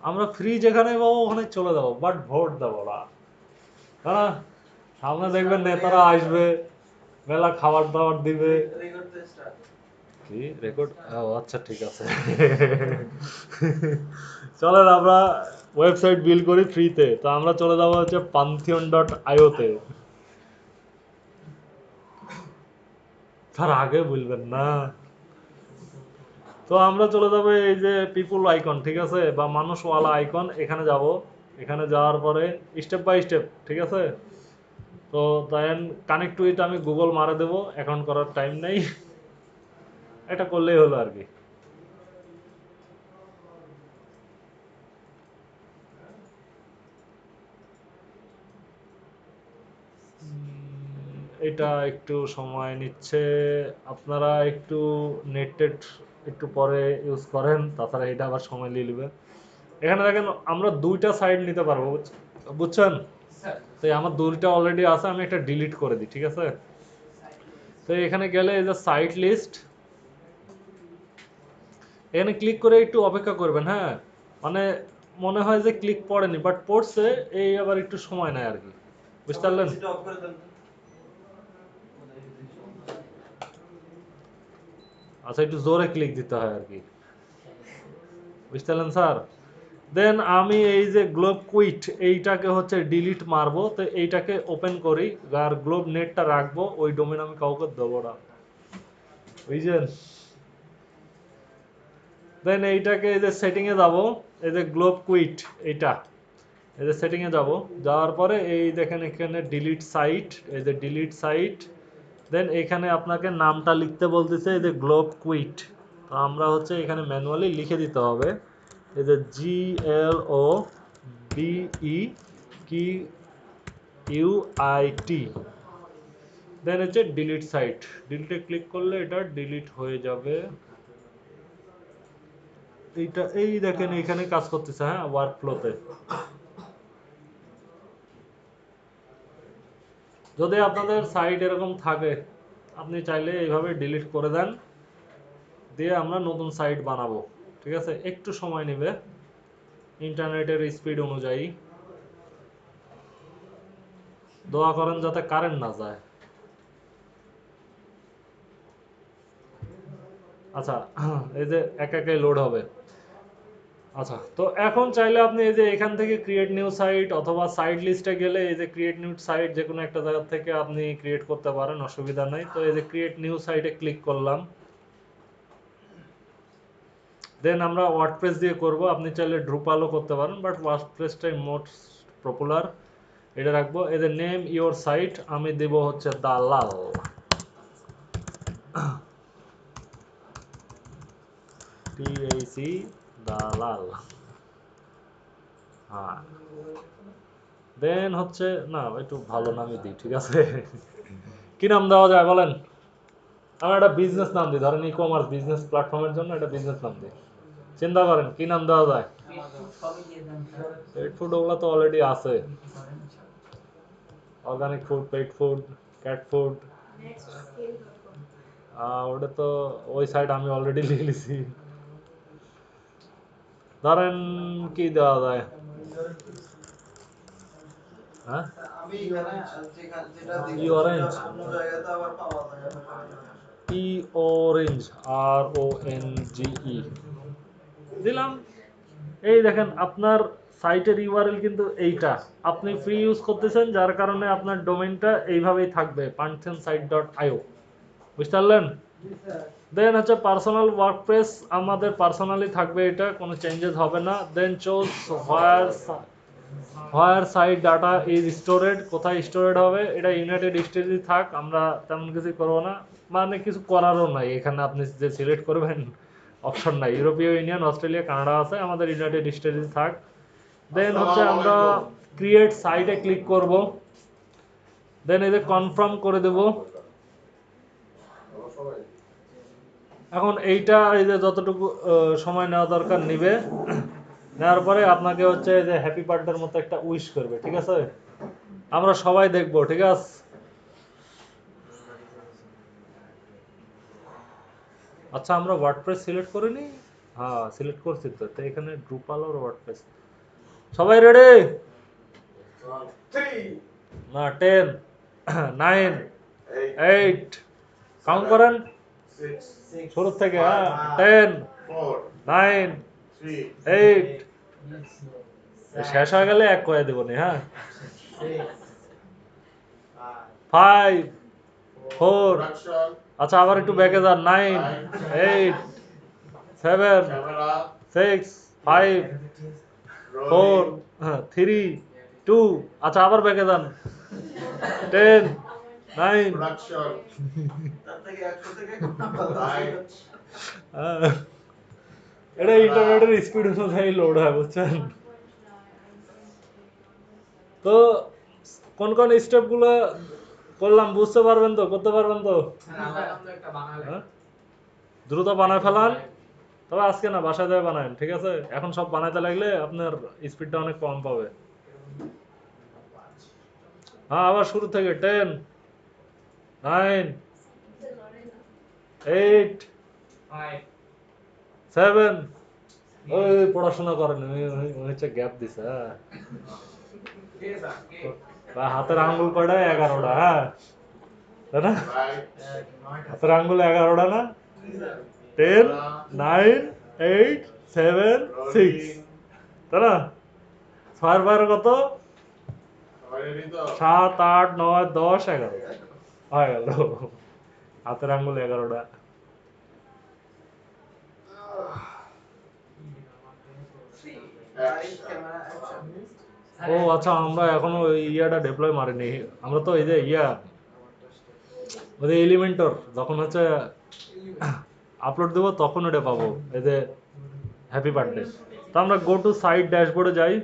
আমরা ফ্রি যেখানে পাবো ওখানে চলে যাবো, বাট ভোট দেবো না। হ্যাঁ, সামনে দেখবেন নেতারা আসবে, মেলা খাবার দাবার দিবে। কি রেকর্ড? ও আচ্ছা, ঠিক আছে। চলেন আমরা ওয়েবসাইট বিল করি ফ্রিতে, তো আমরা চলে যাবো হচ্ছে pantheon.io-তে। তার আগে বলবেন না। তো আমরা চলে যাবো এই যে পিপুল আইকন, ঠিক আছে, বা মানুষওয়ালা আইকন, এখানে যাব। এখানে যাওয়ার পরে স্টেপ বাই স্টেপ, ঠিক আছে। তো দেন কানেক্ট উইথ আমি গুগল মারা দেবো, অ্যাকাউন্ট করার টাইম নেই। এটা করলেই হলো আর কি। এটা একটু সময় নিচ্ছে, আপনারা একটু নেটেড একটু পরে ইউজ করেন, তাছাড়া এটা আবার সময় নিয়ে নেবে। এখানে দেখেন আমরা দুইটা সাইড নিতে পারবো, বুঝছেন? তো আমার দুইটা অলরেডি আছে, আমি একটা ডিলিট করে দিই, ঠিক আছে। তো এখানে গেলে এই যে সাইট লিস্ট, এখানে ক্লিক করে একটু অপেক্ষা করবেন, হ্যাঁ। মানে মনে হয় যে ক্লিক পড়েনি, বাট পড়ছে, এই আবার একটু সময় নেয় আর কি, বুঝতে পারলেন? আচ্ছা, একটু জোরে ক্লিক দিতে হয় আর কি, বুঝতে পারলেন স্যার? দেন আমি এই যে গ্লোব কুইট এইটাকে হচ্ছে ডিলিট মারবো, তো এইটাকে ওপেন করি, আর গ্লোব নেটটা রাখবো, ওই ডোমেন আমি কাউকে দেবো না, বুঝছেন? দেন এইটাকে এই যে সেটিং এ যাব, এই যে গ্লোব কুইট এইটা, এই যে সেটিং এ যাব, যাওয়ার পরে এই দেখেন এখানে ডিলিট সাইট, এই যে ডিলিট সাইট। দেন এখানে আপনাকে নামটা লিখতে বলতেছে, এই যে গ্লোব কুইট। তো আমরা হচ্ছে এখানে ম্যানুয়ালি লিখে দিতে হবে, এই যে GLOBEQUIT। দেন হচ্ছে ডিলিট সাইট, ডিলিটে ক্লিক করলে এটা ডিলিট হয়ে যাবে। এইটা এই দেখেন এখানে কাজ করতেছে, হ্যাঁ, ওয়ার্ক ফ্লোতে। যদি আপনাদের সাইট এরকম থাকে, আপনি চাইলে এইভাবে ডিলিট করে দেন, দিয়ে আমরা নতুন সাইট বানাবো, ঠিক আছে। একটু সময় নেবে ইন্টারনেটের স্পিড অনুযায়ী। দোয়া করেন যাতে কারেন্ট না যায়। আচ্ছা, এই যে একা একাই লোড হবে। আচ্ছা, তো এখন চাইলে আপনি এই যে এখান থেকে ক্রিয়েট নিউ সাইট, অথবা সাইট লিস্টে গেলে এই যে ক্রিয়েট নিউ সাইট যে কোনো একটা জায়গা থেকে আপনি ক্রিয়েট করতে পারেন, অসুবিধা নাই। তো এই যে ক্রিয়েট নিউ সাইটে ক্লিক করলাম। দেন আমরা ওয়ার্ডপ্রেস দিয়ে করব, আপনি চাইলে ড্রুপালও করতে পারেন, বাট ওয়ার্ডপ্রেসটাই মোস্ট পপুলার, এটা রাখবো। এই যে নেম ইওর সাইট আমি দেব হচ্ছে দালাল, TAC দালাল। হ্যাঁ, দেন হচ্ছে না, একটু ভালো নামই দিই, ঠিক আছে। কি নাম দেওয়া যায় বলেন? আমরা একটা বিজনেস নাম দিই, ধরেন ই কমার্স বিজনেস প্ল্যাটফর্মের জন্য একটা বিজনেস নাম দিই। চিন্তা করেন কি নাম দেওয়া যায়। পেট ফুড ওগুলো তো অলরেডি আছে, organic food, pet food, cat food. ওটা তো ওই সাইড আমি অলরেডি লিখে নিছি। ধরেন কি দেওয়া যায়, হ্যাঁ, ই অরেঞ্জ, ই অরেঞ্জ, RONGE দিলাম। এই দেখেন আপনার সাইটের ইউআরএল কিন্তু এইটা, আপনি ফ্রি ইউজ করতেছেন, যার কারণে আপনার ডোমেইনটা এইভাবেই থাকবে, pantheonsite.io, বুঝতে পারলেন? দেন হচ্ছে পার্সোনাল ওয়ার্কপ্লেস, আমাদের পার্সোনালি থাকবে, এটা কোনো চেঞ্জেস হবে না। Then choose where site data is stored, কোথায় স্টোরেড হবে, এটা ইউনাইটেড স্টেটসই থাক, আমরা তেমন কিছু করবো না, মানে কিছু করারও নাই এখানে, আপনি যে সিলেক্ট করবেন অপশন নাই, ইউরোপীয় ইউনিয়ন, অস্ট্রেলিয়া, কানাডা আছে, আমাদের ইউনাইটেড স্টেটসই থাক। দেন হচ্ছে আমরা ক্রিয়েট সাইটে ক্লিক করব, দেন এই যে কনফার্ম করে দেব। এখন এইটা এই যে যতটুকু সময় নেওয়া দরকার নিবে, নেওয়ার পরে আপনাকে হচ্ছে এই যে হ্যাপি বার্থডের মতো একটা উইশ করবে, ঠিক আছে। আমরা সবাই দেখবো, ঠিক আছে। আচ্ছা, আমরা ওয়ার্ডপ্রেস সিলেক্ট করিনি। হ্যাঁ সিলেক্ট করছি তো, তো এখানে ড্রুপাল আর ওয়ার্ডপ্রেস। সবাই রেডি? না 10 9 8 কাউন্ট করেন শুরু থেকে, হ্যাঁ 10 9 8 শেষ হয়ে গেলে এক কয়ে দেবো নি, হ্যাঁ 5 4 আচ্ছা আবার একটু ব্যাকে যান, 9 8 7 6 5 4 3 2 আচ্ছা আবার ব্যাকে যান, 10 9 এটা ইন্টারনেটের স্পিড অনুযায়ী লোড হয় বুঝছেন। তো কোন কোন স্টেপ গুলো করলাম বুঝতে পারবেন তো, করতে পারবেন তো? হ্যাঁ? দ্রুত বানায় ফেলান, তবে আজকে না বাসায় যায় বানান, ঠিক আছে? এখন সব বানাইতে লাগলে আপনার স্পিডটা অনেক কম পাবে। হ্যাঁ আবার শুরু থেকে 10 9 8 7 ওই পড়াশোনা করেন, হচ্ছে গ্যাপ দিছে, হ্যাঁ বা হাতের আঙ্গুল কয়টা? 11টা, হ্যাঁ তাই না? হাতের আঙ্গুল 11টা না? 10 9 8 7 6 তাই না? 6 কত? 7 8 9 10 11 হয়ে গেল, হাতের আঙ্গুল 11টা। ও আচ্ছা, আমরা এখনো ওই ইয়াটা ডিপ্লয় মারিনি, আমরা তো এই যে ওই যে এলিমেন্টর যখন হচ্ছে আপলোড দেবো তখন ওটা পাবো, এই যে হ্যাপি বার্থডে। তো আমরা গো টু সাইট ড্যাশবোর্ডে যাই।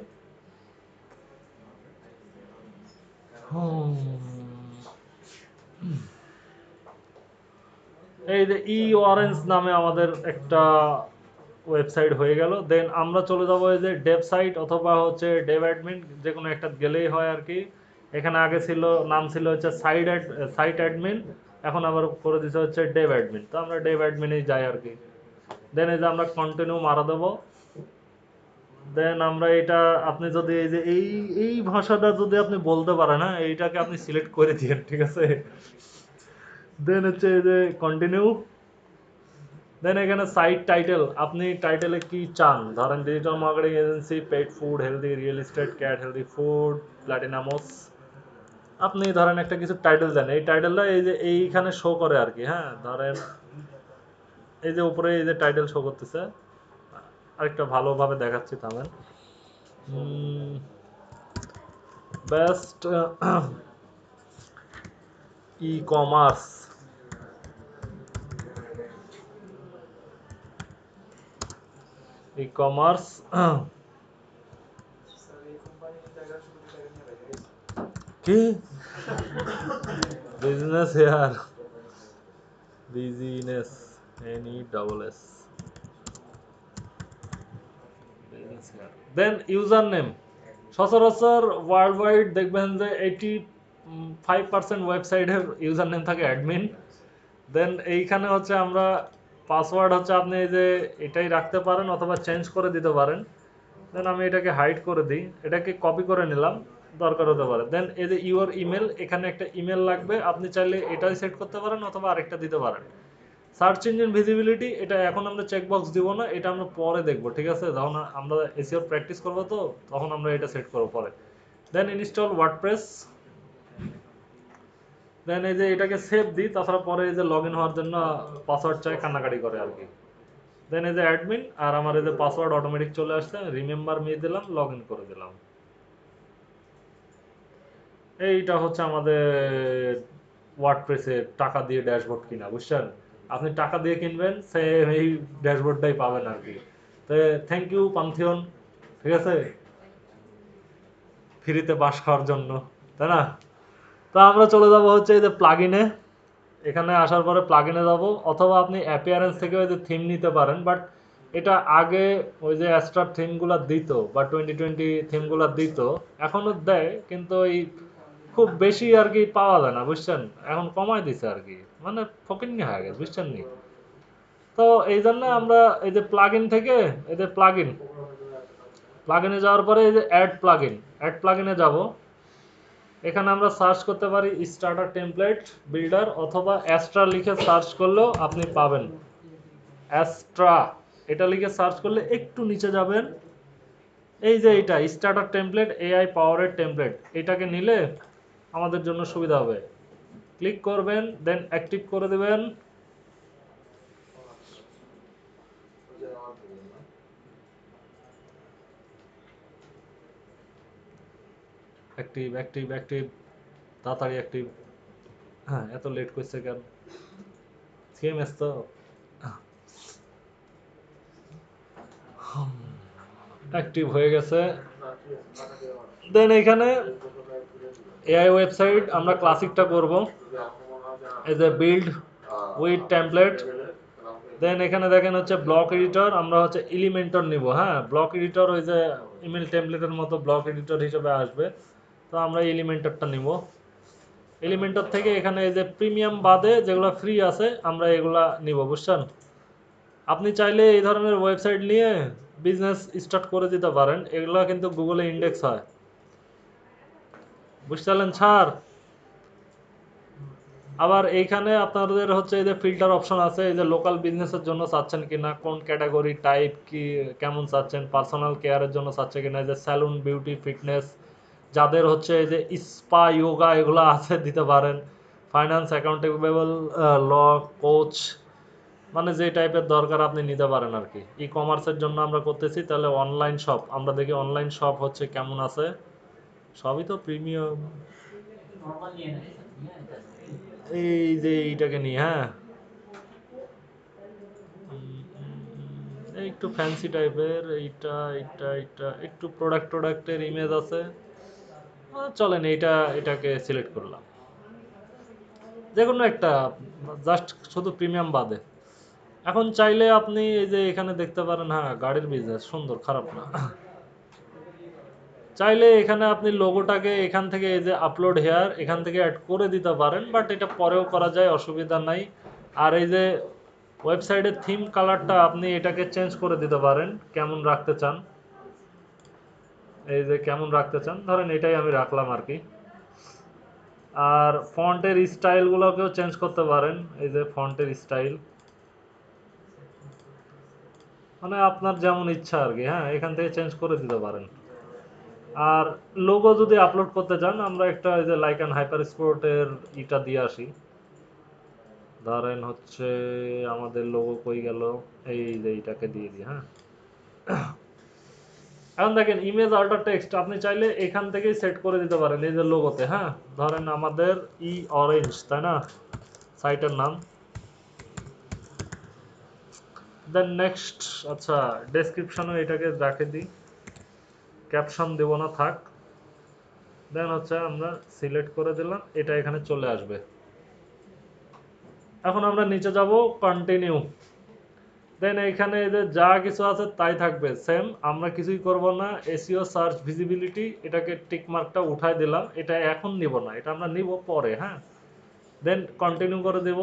এই যে ই অরেঞ্জ নামে আমাদের একটা ওয়েবসাইট হয়ে গেল। দেন আমরা চলে যাবো এই যে ডেভ সাইট অথবা হচ্ছে ডেভ অ্যাডমিন, যে কোনো একটা গেলেই হয় আর কি। এখানে আগে ছিল, নাম ছিল হচ্ছে সাইট অ্যাডমিন, এখন আবার করে দিতে হচ্ছে ডেভ অ্যাডমিন। তো আমরা ডেভ অ্যাডমিনেই যাই আর কি। দেন এই যে আমরা কন্টিনিউ মারা দেবো। দেন আমরা এটা, আপনি যদি এই যে এই ভাষাটা যদি আপনি বলতে পারেন, হ্যাঁ এইটাকে আপনি সিলেক্ট করে দিয়েন, ঠিক আছে? দেন হচ্ছে এই যে কন্টিনিউ। দেন এখানে সাইট টাইটেল, আপনি টাইটেলে কি চান? ধরেন digital marketing agency, pet food, healthy real estate, cat healthy food, platinums. আপনি ধরেন একটা কিছু টাইটেল দেন, এই টাইটেলটা এই যে এইখানে শো করে আর কি। হ্যাঁ ধরেন এই যে উপরে এই যে টাইটেল শো করতেছে, আরেকটা ভালোভাবে দেখাচ্ছি থামেন। বেস্ট ই কমার্স, ই-কমার্স কি business here, business NESS then user name. সচরাচর ওয়ার্ল্ড ওয়াইড দেখবেন যে 85% ওয়েবসাইটের ইউজার নেম থাকে অ্যাডমিন। দেন এইখানে হচ্ছে আমরা পাসওয়ার্ড হচ্ছে আপনি এই যে এটাই রাখতে পারেন অথবা চেঞ্জ করে দিতে পারেন। দেন আমি এটাকে হাইড করে দিই, এটাকে কপি করে নিলাম, দরকার হতে পারে। দেন এই যে ইউর ইমেল, এখানে একটা ইমেল লাগবে, আপনি চাইলে এটাই সেট করতে পারেন অথবা আরেকটা দিতে পারেন। সার্চ ইঞ্জিন ভিজিবিলিটি, এটা এখন আমরা চেকবক্স দিব না, এটা আমরা পরে দেখবো, ঠিক আছে? যখন আমরা এসইও প্র্যাকটিস করবো তো তখন আমরা এটা সেট করবো পরে। দেন ইনস্টল ওয়ার্ডপ্রেস। দেন এই যে এটাকে সেভ দিই, তাছাড়া পরে এই যে লগ ইন হওয়ার জন্য পাসওয়ার্ড চাই, কান্নাকাটি করে আর কি। দেন এই যে অ্যাডমিন, আর আমার এই যে পাসওয়ার্ড অটোমেটিক চলে আসছে, রিমেম্বার মি দিলাম, লগ ইন করে দিলাম। এইটা হচ্ছে আমাদের ওয়ার্ডপ্রেসে টাকা দিয়ে ড্যাশবোর্ড কিনা, বুঝছেন? আপনি টাকা দিয়ে কিনবেন, সেম এই ড্যাশবোর্ডটাই পাবেন আর কি। তো থ্যাংক ইউ পান্থিয়ন, ঠিক আছে, ফ্রিতে বাস খাওয়ার জন্য, তাই না? তো আমরা চলে যাব হচ্ছে এই যে প্লাগইনে। এখানে আসার পরে প্লাগইনে যাব, অথবা আপনি অ্যাপিয়ারেন্স থেকে ওই যে থিম নিতে পারেন, বাট এটা আগে ওই যে অ্যাস্ট্রার থিমগুলো দিত বা 2020 থিমগুলো দিত, এখনো দেয়, কিন্তু এই খুব বেশি আর কি পাওয়া যায় না, বুঝছেন? এখন কমায় দিছে আর কি, মানে ফকিন্নি হয়ে গেছে, বুঝছেন নি? তো এই জন্য আমরা এই যে প্লাগইন থেকে এই যে প্লাগইনে যাওয়ার পরে এই যে অ্যাড প্লাগইনে যাব। এখানে আমরা সার্চ করতে পারি স্টার্টার টেমপ্লেট বিল্ডার, অথবা অ্যাস্ট্রা লিখে সার্চ করলেও আপনি পাবেন। অ্যাস্ট্রা এটা লিখে সার্চ করলে একটু নিচে যাবেন, এই যে এটা স্টার্টার টেমপ্লেট এআই পাওয়ারের টেমপ্লেট, এটাকে নিলে আমাদের জন্য সুবিধা হবে। ক্লিক করবেন, দেন অ্যাক্টিভ করে দেবেন। অ্যাক্টিভ তাড়াতাড়ি অ্যাক্টিভ। হ্যাঁ, এত লেট করছে কেন? সিএমএস তো অ্যাক্টিভ হয়ে গেছে। দেন এখানে এআই ওয়েবসাইট আমরা ক্লাসিকটা করব, এই যে বিল্ড উইথ টেমপ্লেট। দেন এখানে দেখেন হচ্ছে ব্লক এডিটর, আমরা হচ্ছে এলিমেন্টর নিব। হ্যাঁ, ব্লক এডিটর ওই যে ইমেল টেমপ্লেটের মতো ব্লক এডিটর হিসেবে আসবে, তো আমরা এলিমেন্টরটা নিব। এলিমেন্টর থেকে এখানে এই যে প্রিমিয়াম বাদে যেগুলো ফ্রি আছে আমরা এগুলা নিব, বুঝছেন? আপনি চাইলে এই ধরনের ওয়েবসাইট নিয়ে বিজনেস স্টার্ট করে দিতে পারেন, এগুলা কিন্তু গুগলে ইন্ডেক্স হয়, বুঝতে পারলেন স্যার? আবার এইখানে আপনাদের হচ্ছে এই যে ফিল্টার অপশন আছে, এই যে লোকাল বিজনেসের জন্য চাচ্ছেন কিনা, কোন ক্যাটাগরি টাইপ কি কেমন চাচ্ছেন, পার্সোনাল কেয়ারের জন্য চাচ্ছে কিনা, এই যে স্যালুন বিউটি ফিটনেস, যাদের হচ্ছে এই যে স্পা যোগা এগুলো আছে দিতে পারেন, ফাইন্যান্স অ্যাকাউন্টেবল, ল, কোচ, মানে যে টাইপের দরকার আপনি নিতে পারেন আর কি। ই কমার্সের জন্য আমরা করতেছি, তাহলে অনলাইন শপ আমরা দেখি অনলাইন শপ হচ্ছে কেমন আছে, সবই তো প্রিমিয়াম। এই যে এইটাকে নিয়ে, হ্যাঁ এই একটু ফ্যান্সি টাইপের, এইটা একটু প্রোডাক্টের ইমেজ আছে, চলেন এটাকে সিলেক্ট করলাম, যে কোনো একটা, জাস্ট শুধু প্রিমিয়াম বাদে। এখন চাইলে আপনি এই যে এখানে দেখতে পারেন, হ্যাঁ গাড়ির বিজনেস সুন্দর, খারাপ না। চাইলে এখানে আপনি লোগোটাকে এখান থেকে এই যে আপলোড হেয়ার এখান থেকে অ্যাড করে দিতে পারেন, বাট এটা পরেও করা যায়, অসুবিধা নাই। আর এই যে ওয়েবসাইটের থিম কালারটা আপনি এটাকে চেঞ্জ করে দিতে পারেন কেমন রাখতে চান, এই যে কেমন রাখতে চান, ধরেন এটাই আমি রাখলাম আর কি। আর ফন্টের স্টাইলগুলোকেও চেঞ্জ করতে পারেন, এই যে ফন্টের স্টাইল মানে আপনার যেমন ইচ্ছা আর কি। হ্যাঁ, এখান থেকে চেঞ্জ করে দিতে পারেন। আর লোগো যদি আপলোড করতে চান, আমরা একটা এই যে লাইকান হাইপার স্পোর্টের ইটা দিয়ে আসি, ধরেন হচ্ছে আমাদের লোগো কই গেল, এই যে এইটাকে দিয়ে দিই। হ্যাঁ, এখন দেখেন ইমেজ অল্টার টেক্সট আপনি চাইলে এখান থেকেই সেট করে দিতে পারেন এই যে লোগোতে। হ্যাঁ, ধরেন আমাদের অরেঞ্জ, তাই না সাইটের নাম। দেন নেক্সট, আচ্ছা ডেসক্রিপশনও এটাকে রাখে দিই, ক্যাপশন দেব না, থাক। দেন হচ্ছে আমরা সিলেক্ট করে দিলাম, এটা এখানে চলে আসবে। এখন আমরা নিচে যাব, কন্টিনিউ। দেন এখানে যে যা কিছু আছে তাই থাকবে সেম, আমরা কিছুই করব না। এসইও সার্চ ভিজিবিলিটি এটাকে টিক মার্কটা উঠাই দিলাম, এটা এখন নিব না, এটা আমরা নিব পরে। হ্যাঁ, দেন কন্টিনিউ করে দেব।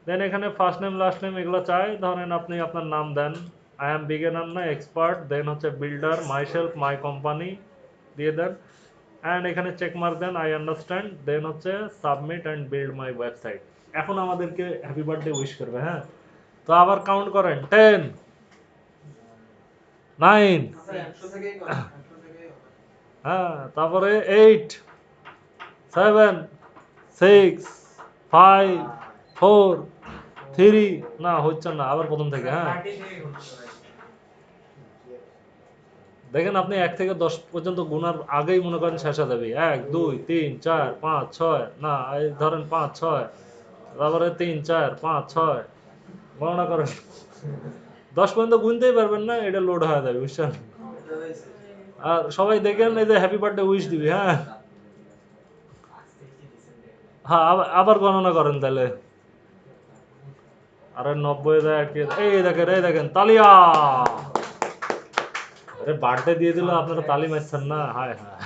দেন এখানে ফার্স্ট নেম লাস্ট নেম এগুলো চাই, ধরেন আপনি আপনার নাম দেন, আই এম বিগিনার না এক্সপার্ট, দেন হচ্ছে builder, myself, my company দিয়ে দেন, অ্যান্ড এখানে চেক মার্ক দেন, আই আন্ডারস্ট্যান্ড, দেন হচ্ছে submit and build my website. এখন আমাদেরকে হ্যাপি বার্থডে উইশ করবে। হ্যাঁ, তো আবার কাউন্ট করেন, 10, 9, হ্যাঁ তারপরে 8, 7, 6, 5, 4, 3, না হচ্ছে না, আবার প্রথম থেকে। হ্যাঁ, দেখেন আপনি 1 থেকে 10 পর্যন্ত গুনার আগেই মনে করেন শেষ হয়ে যাবে, 1, 2, 3, 4, 5, 6, না এই ধরেন 5, 6, তারপরে 3, 4, 5, 6 গণনা করেন, 10 পর্যন্ত গুনতেই পারবেন না, এটা লোড হয়ে যাবে, বুঝছেন? আর সবাই দেখেন এই যে হ্যাপি বার্থডে উইশ দিবি। হ্যাঁ, হ্যাঁ আবার গণনা করেন তাহলে, আরে 90 যায় আটকে, এই দেখেন তালিয়া, আরে বার্থডে দিয়ে দিল আপনারা তালি মারছেন না, হায় হায়।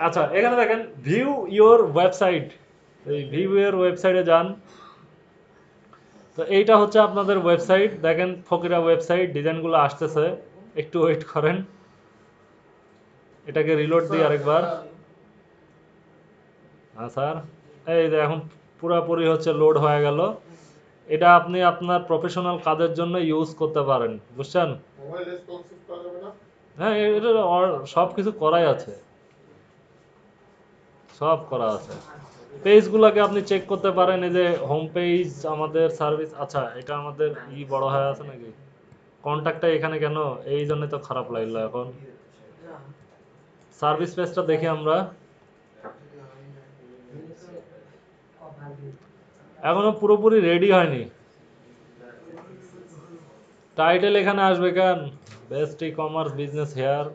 আচ্ছা এখানে দেখেন ভিউ ইওর ওয়েবসাইট, এই ভিউ ইওর ওয়েবসাইটে যান। তো তো এইটা হচ্ছে আপনাদের ওয়েবসাইট। দেখেন ফকিরা ওয়েবসাইট, ডিজাইনগুলো আসতেছে, একটু ওয়েট করেন। এটাকে রিলোড দিই আরেকবার। হ্যাঁ স্যার, এই যে এখন পুরাপুরি হচ্ছে লোড হয়ে গেল। এটা আপনি আপনার প্রফেশনাল কাজের জন্য ইউজ করতে পারেন, বুঝছেন? হ্যাঁ, এটা সব কিছু করাই আছে, সব করা আছে। পেজগুলোকে আপনি চেক করতে পারেন। এই যে হোম পেজ, আমাদের সার্ভিস, আচ্ছা এটা আমাদের বড় হয়ে আছে নাকি? কন্ট্যাক্টটা এখানে কেন? এই জন্য তো খারাপ লাগলো। এখন সার্ভিস পেজটা দেখি আমরা। এখনো পুরোপুরি রেডি হয়নি। টাইটেল এখানে আসবে কেন? Best e commerce business here.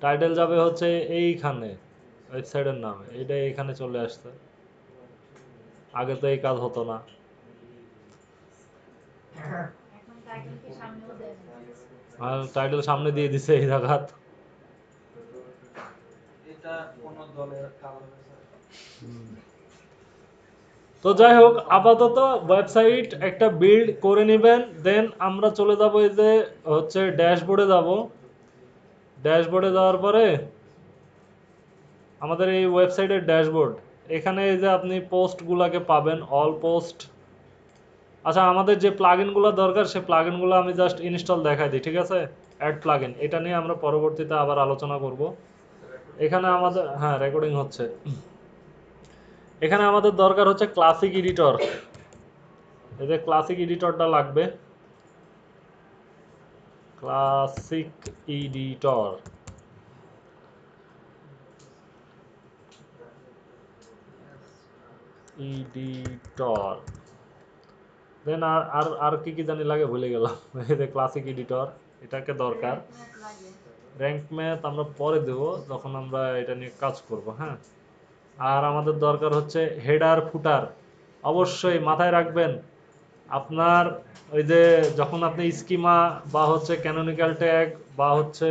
Title যাবে হচ্ছে এইখানে, ওয়েবসাইটের নামে। এটা এখানে চলে আসছে, আগে তো এই কাজ হতো না। আর টাইটেল সামনে দিয়ে দিছে এই জায়গাত। তো যাই হোক, আপাতত ওয়েবসাইট একটা বিল্ড করে নেবেন। দেন আমরা চলে যাব এই যে হচ্ছে ড্যাশবোর্ডে যাব। ড্যাশবোর্ডে যাওয়ার পরে আমাদের এই ওয়েবসাইটের ড্যাশবোর্ড, এখানে এই যে আপনি পোস্টগুলোকে পাবেন, অল পোস্ট। আচ্ছা, আমাদের যে প্লাগইনগুলো দরকার সেই প্লাগইনগুলো আমি জাস্ট ইনস্টল দেখাই দিই, ঠিক আছে? অ্যাড প্লাগইন, এটা নিয়ে আমরা পরবর্তীতে আবার আলোচনা করব। এখানে আমাদের, হ্যাঁ রেকর্ডিং হচ্ছে। এখানে আমাদের দরকার হচ্ছে ক্লাসিক এডিটর। এই যে ক্লাসিক এডিটরটা লাগবে, ক্লাসিক এডিটর। এডিটর দেন আর আর আর কি কি জানি লাগে, ভুলে গেলাম। এই যে ক্লাসিক এডিটর, এটাকে দরকার। র্যাঙ্ক ম্যাথ আমরা পরে দেব যখন আমরা এটা নিয়ে কাজ করব, হ্যাঁ। আর আমাদের দরকার হচ্ছে হেডার ফুটার। অবশ্যই মাথায় রাখবেন, আপনার ওই যে যখন আপনি স্কিমা বা হচ্ছে ক্যানোনিক্যাল ট্যাগ বা হচ্ছে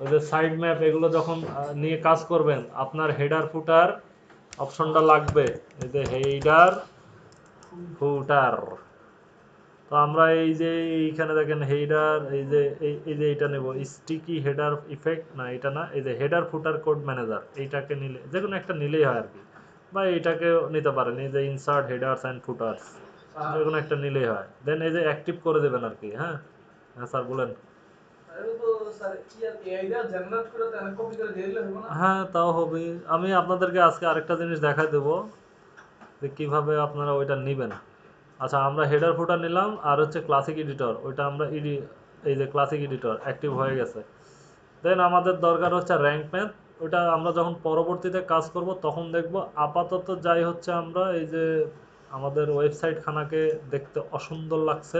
ওই যে সাইড ম্যাপ, এগুলো যখন নিয়ে কাজ করবেন, আপনার হেডার ফুটার অপশনটা লাগবে। এই যে হেডার ফুটার। তো আমরা এই যে এইখানে দেখেন হেডার, এই যে এই যে এটা নেব, স্টিকি হেডার ইফেক্ট, না এটা না, এই যে হেডার ফুটার কোড ম্যানেজার, এইটাকে নিলে যে কোনো একটা নিলেই হয় আর কি, বা এইটাকেও নিতে পারেন, এই যে ইনসার্ট হেডার্স অ্যান্ড ফুটার্স, যে কোনো একটা নিলেই হয়। দেন এই যে অ্যাক্টিভ করে দেবেন আর কি। হ্যাঁ হ্যাঁ স্যার বলেন। হ্যাঁ তাও হবে। আমি আপনাদেরকে আজকে আরেকটা জিনিস দেখাই দেবো যে কীভাবে আপনারা ওইটা নেবেন। আচ্ছা, আমরা হেডার ফুটার নিলাম, আর হচ্ছে ক্লাসিক এডিটর, ওইটা আমরা এই যে ক্লাসিক এডিটর অ্যাক্টিভ হয়ে গেছে। দেন আমাদের দরকার হচ্ছে র্যাঙ্ক ম্যাথ। ওইটা আমরা যখন পরবর্তীতে কাজ করব তখন দেখব। আপাতত যাই হচ্ছে, আমরা এই যে আমাদের ওয়েবসাইট খানাকে দেখতে অসুন্দর লাগছে,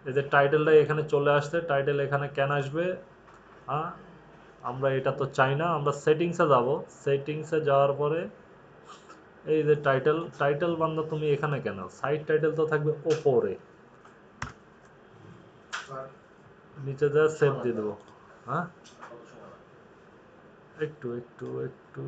এই যে টাইটেলটা এখানে চলে আসছে। টাইটেল এখানে কেন আসবে? হ্যাঁ, আমরা এটা তো চাই না। আমরা সেটিংসে যাব। সেটিংসে যাওয়ার পরে এই যে টাইটেল, টাইটেল বান্দা তুমি এখানে কেন? সাইট টাইটেল তো থাকবে ওপরে, নিচে যা সেভ দিয়ে দেবো। হ্যাঁ, একটু একটু একটু